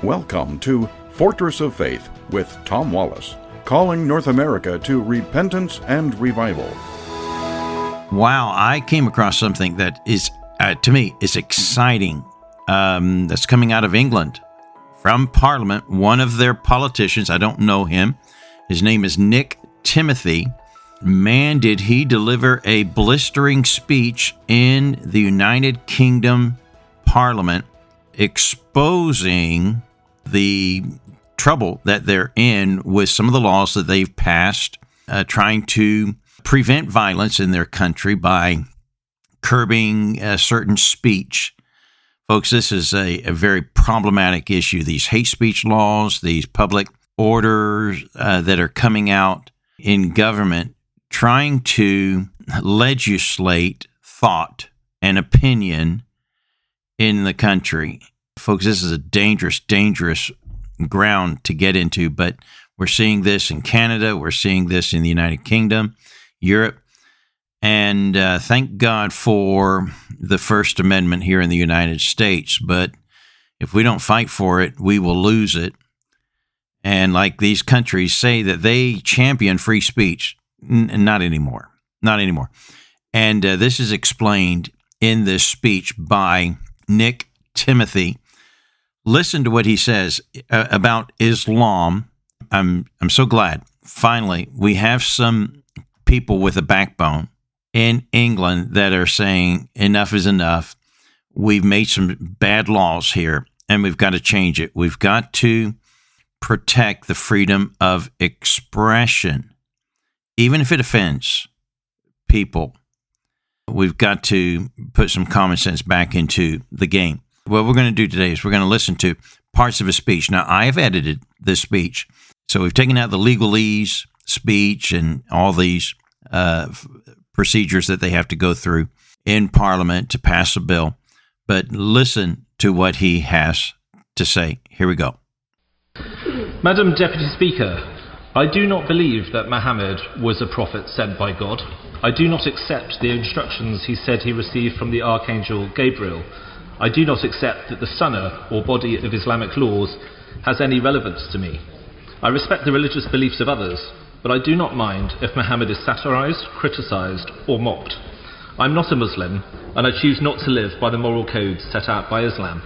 Welcome to Fortress of Faith with Tom Wallace, calling North America to repentance and revival. Wow, I came across something that is, to me, is exciting. That's coming out of England. From Parliament, one of their politicians, I don't know him, his name is Nick Timothy. Man, did he deliver a blistering speech in the United Kingdom Parliament exposing the trouble that they're in with some of the laws that they've passed, trying to prevent violence in their country by curbing certain speech. Folks, this is a very problematic issue. These hate speech laws, these public orders that are coming out in government, trying to legislate thought and opinion in the country. Folks, this is a dangerous, dangerous ground to get into, but we're seeing this in Canada, we're seeing this in the United Kingdom, Europe, and thank God for the First Amendment here in the United States, but if we don't fight for it, we will lose it. And like these countries say that they champion free speech, not anymore, not anymore. And this is explained in this speech by Nick Timothy. Listen to what he says about Islam. I'm so glad, finally, we have some people with a backbone in England that are saying enough is enough. We've made some bad laws here, and we've got to change it. We've got to protect the freedom of expression, even if it offends people. We've got to put some common sense back into the game. What we're going to do today is we're going to listen to parts of his speech. Now, I have edited this speech, so we've taken out the legalese speech and all these procedures that they have to go through in Parliament to pass a bill. But listen to what he has to say. Here we go. Madam Deputy Speaker, I do not believe that Muhammad was a prophet sent by God. I do not accept the instructions he said he received from the Archangel Gabriel. I do not accept that the sunnah, or body of Islamic laws, has any relevance to me. I respect the religious beliefs of others, but I do not mind if Muhammad is satirized, criticized, or mocked. I'm not a Muslim, and I choose not to live by the moral codes set out by Islam.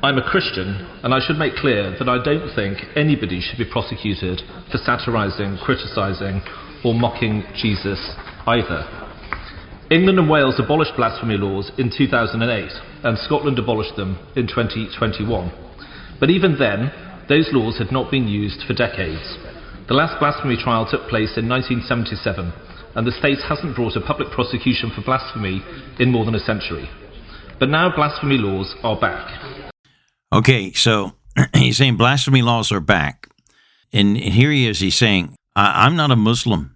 I'm a Christian, and I should make clear that I don't think anybody should be prosecuted for satirizing, criticizing, or mocking Jesus either. England and Wales abolished blasphemy laws in 2008, and Scotland abolished them in 2021. But even then, those laws had not been used for decades. The last blasphemy trial took place in 1977, and the state hasn't brought a public prosecution for blasphemy in more than a century. But now blasphemy laws are back. Okay, so he's saying blasphemy laws are back. And here he is, he's saying, I'm not a Muslim.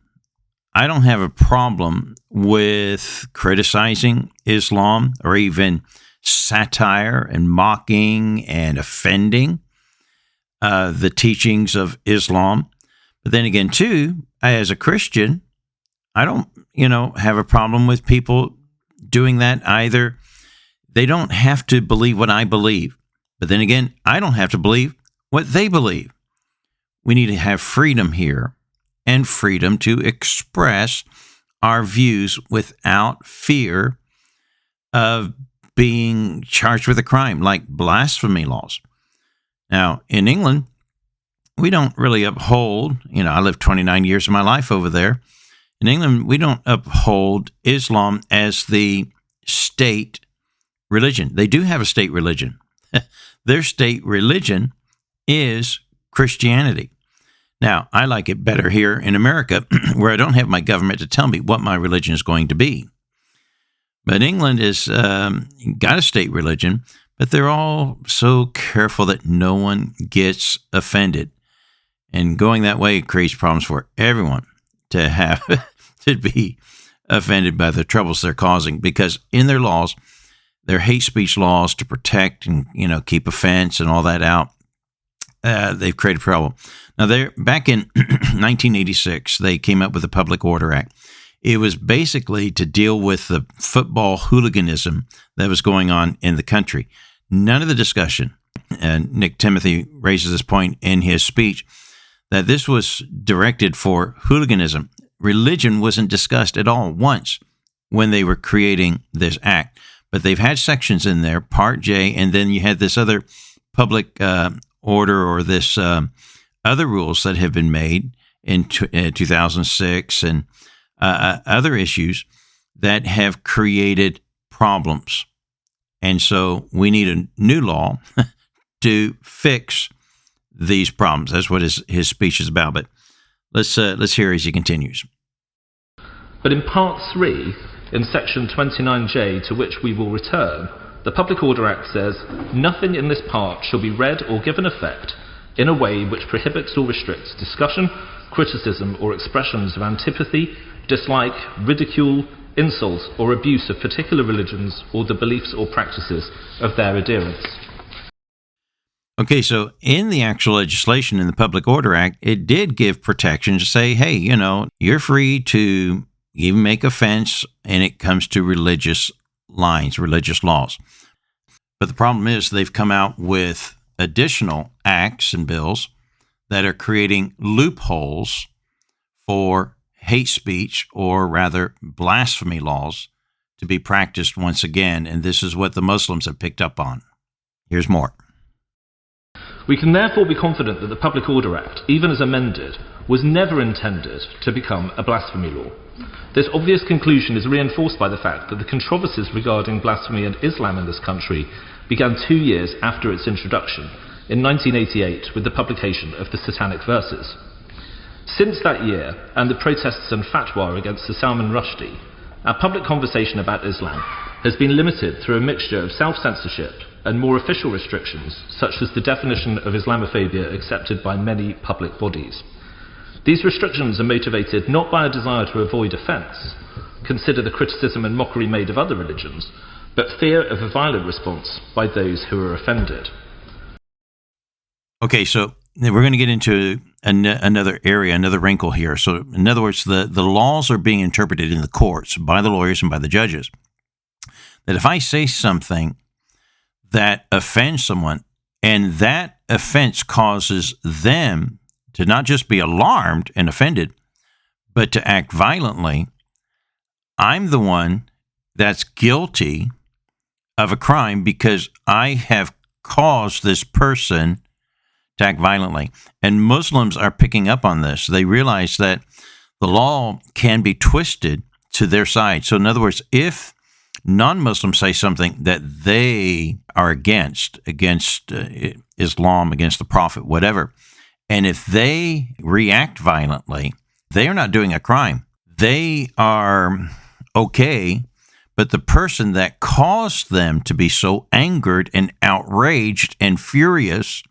I don't have a problem with criticizing Islam or even satire and mocking and offending the teachings of Islam. But then again, too, as a Christian, I don't, have a problem with people doing that either. They don't have to believe what I believe. But then again, I don't have to believe what they believe. We need to have freedom here and freedom to express our views without fear of being charged with a crime like blasphemy laws. Now, in England, we don't really uphold, I lived 29 years of my life over there. In England, we don't uphold Islam as the state religion. They do have a state religion. Their state religion is Christianity. Now, I like it better here in America, where I don't have my government to tell me what my religion is going to be. But England has got a state religion, but they're all so careful that no one gets offended. And going that way creates problems for everyone to have to be offended by the troubles they're causing, because in their laws, their hate speech laws to protect and, keep offense and all that out, they've created a problem. Now, back in 1986, they came up with the Public Order Act. It was basically to deal with the football hooliganism that was going on in the country. None of the discussion And Nick Timothy raises this point in his speech, that this was directed for hooliganism. Religion wasn't discussed at all once when they were creating this act. But they've had sections in there, Part J, and then you had this other public order, or this other rules that have been made in 2006 and other issues that have created problems. And so we need a new law to fix these problems. That's what his speech is about. But let's hear as he continues. But in Part 3, in Section 29J, to which we will return, the Public Order Act says, "Nothing in this part shall be read or given effect in a way which prohibits or restricts discussion, criticism, or expressions of antipathy, dislike, ridicule, insult, or abuse of particular religions or the beliefs or practices of their adherents." Okay, so in the actual legislation in the Public Order Act, it did give protection to say, hey, you're free to even make offense and it comes to religious lines, religious laws. But the problem is they've come out with additional acts and bills that are creating loopholes for hate speech, or rather blasphemy laws, to be practiced once again. And this is what the Muslims have picked up on. Here's more. We can therefore be confident that the Public Order Act, even as amended, was never intended to become a blasphemy law. This obvious conclusion is reinforced by the fact that the controversies regarding blasphemy and Islam in this country began 2 years after its introduction, in 1988, with the publication of the Satanic Verses. Since that year, and the protests and fatwa against Sir Salman Rushdie, our public conversation about Islam has been limited through a mixture of self-censorship and more official restrictions, such as the definition of Islamophobia accepted by many public bodies. These restrictions are motivated not by a desire to avoid offence, consider the criticism and mockery made of other religions, but fear of a violent response by those who are offended. Okay, so we're going to get into another area, another wrinkle here. So in other words, the laws are being interpreted in the courts by the lawyers and by the judges. That if I say something that offends someone, and that offense causes them to not just be alarmed and offended, but to act violently, I'm the one that's guilty of a crime because I have caused this person to act violently. And Muslims are picking up on this. They realize that the law can be twisted to their side. So in other words, if non-Muslims say something that they are against Islam, against the Prophet, whatever, and if they react violently, they are not doing a crime. They are okay, but the person that caused them to be so angered and outraged and furious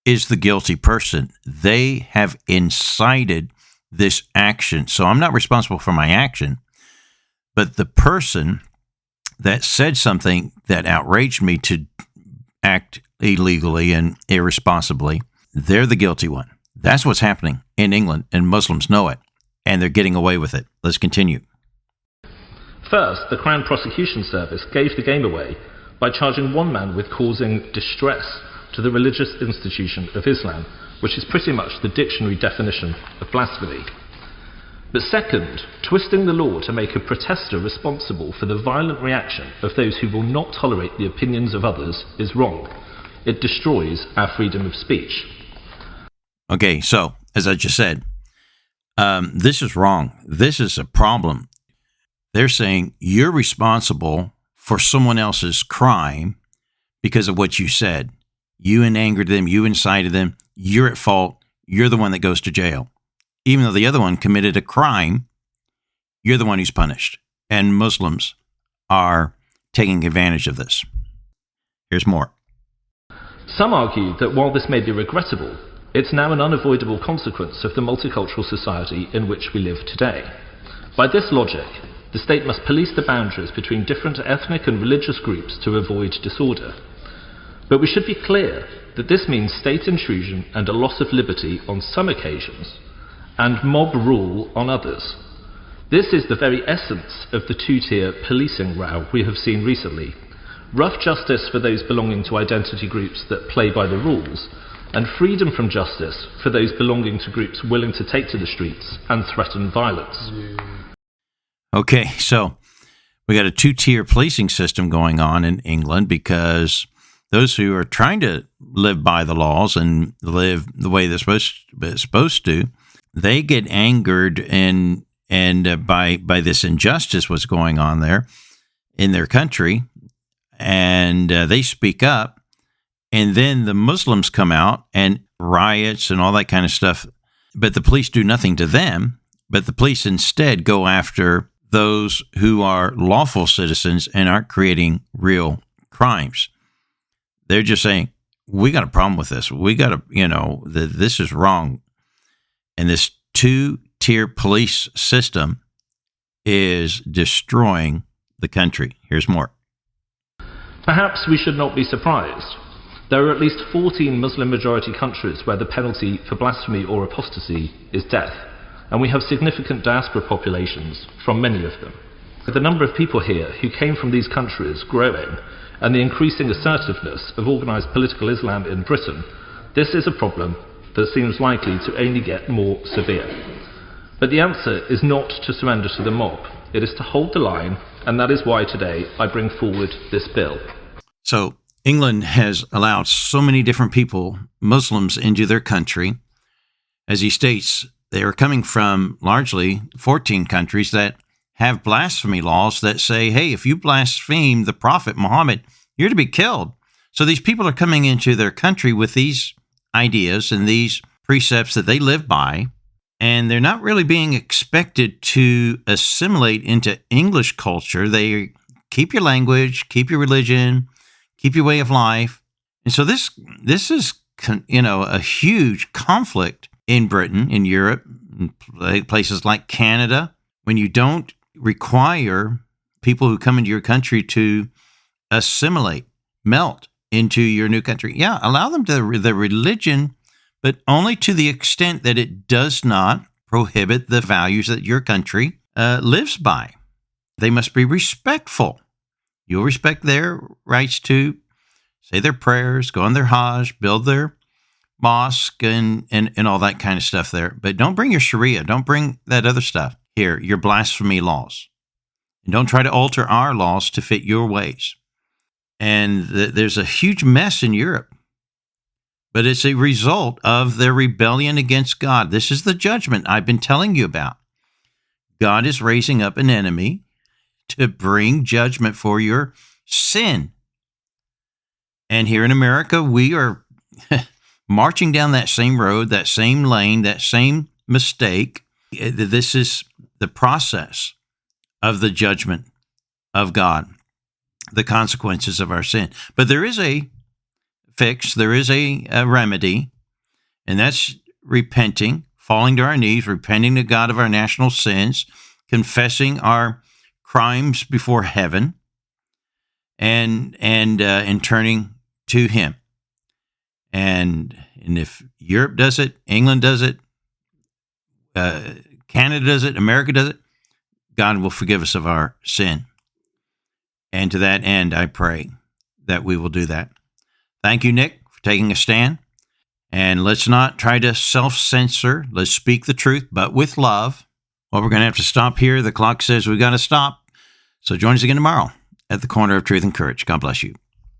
is the guilty person. They have incited this action. So I'm not responsible for my action, but the person that said something that outraged me to act illegally and irresponsibly, they're the guilty one. That's what's happening in England, and Muslims know it, and they're getting away with it. Let's continue. First, the Crown Prosecution Service gave the game away by charging one man with causing distress to the religious institution of Islam, which is pretty much the dictionary definition of blasphemy. But second, twisting the law to make a protester responsible for the violent reaction of those who will not tolerate the opinions of others is wrong. It destroys our freedom of speech. Okay, so as I just said, this is wrong. This is a problem. They're saying you're responsible for someone else's crime because of what you said. You angered them. You incited them. You're at fault. You're the one that goes to jail. Even though the other one committed a crime, you're the one who's punished. And Muslims are taking advantage of this. Here's more. Some argue that while this may be regrettable, it's now an unavoidable consequence of the multicultural society in which we live today. By this logic, the state must police the boundaries between different ethnic and religious groups to avoid disorder. But we should be clear that this means state intrusion and a loss of liberty on some occasions, and mob rule on others. This is the very essence of the two-tier policing row we have seen recently, rough justice for those belonging to identity groups that play by the rules, and freedom from justice for those belonging to groups willing to take to the streets and threaten violence. Okay, so we got a two-tier policing system going on in England because those who are trying to live by the laws and live the way they're supposed to, they get angered and by this injustice what's going on there in their country, and they speak up, and then the Muslims come out and riots and all that kind of stuff, but the police do nothing to them, but the police instead go after those who are lawful citizens and aren't creating real crimes. They're just saying, we got a problem with this. We got to, this is wrong. And this two-tier police system is destroying the country. Here's more. Perhaps we should not be surprised. There are at least 14 Muslim-majority countries where the penalty for blasphemy or apostasy is death, and we have significant diaspora populations from many of them. With the number of people here who came from these countries growing, and the increasing assertiveness of organised political Islam in Britain, this is a problem that seems likely to only get more severe. But the answer is not to surrender to the mob. It is to hold the line, and that is why today I bring forward this bill. So England has allowed so many different people, Muslims, into their country. As he states, they are coming from largely 14 countries that have blasphemy laws that say, hey, if you blaspheme the Prophet Muhammad, you're to be killed. So these people are coming into their country with these ideas and these precepts that they live by, and they're not really being expected to assimilate into English culture. They keep your language, keep your religion, keep your way of life. And so this is, a huge conflict in Britain, in Europe, in places like Canada, when you don't require people who come into your country to assimilate, melt into your new country. Yeah, allow them to the religion, but only to the extent that it does not prohibit the values that your country lives by. They must be respectful. You'll respect their rights to say their prayers, go on their Hajj, build their mosque, and all that kind of stuff there. But don't bring your Sharia. Don't bring that other stuff here, your blasphemy laws. And don't try to alter our laws to fit your ways. And there's a huge mess in Europe. But it's a result of their rebellion against God. This is the judgment I've been telling you about. God is raising up an enemy to bring judgment for your sin. And here in America, we are marching down that same road, that same lane, that same mistake. This is the process of the judgment of God, the consequences of our sin. But there is a fix, there is a remedy, and that's repenting, falling to our knees, repenting to God of our national sins, confessing our crimes before heaven, and turning to Him. And if Europe does it, England does it, Canada does it, America does it, God will forgive us of our sin. And to that end, I pray that we will do that. Thank you, Nick, for taking a stand. And let's not try to self-censor. Let's speak the truth, but with love. Well, we're going to have to stop here. The clock says we've got to stop. So join us again tomorrow at the Corner of Truth and Courage. God bless you.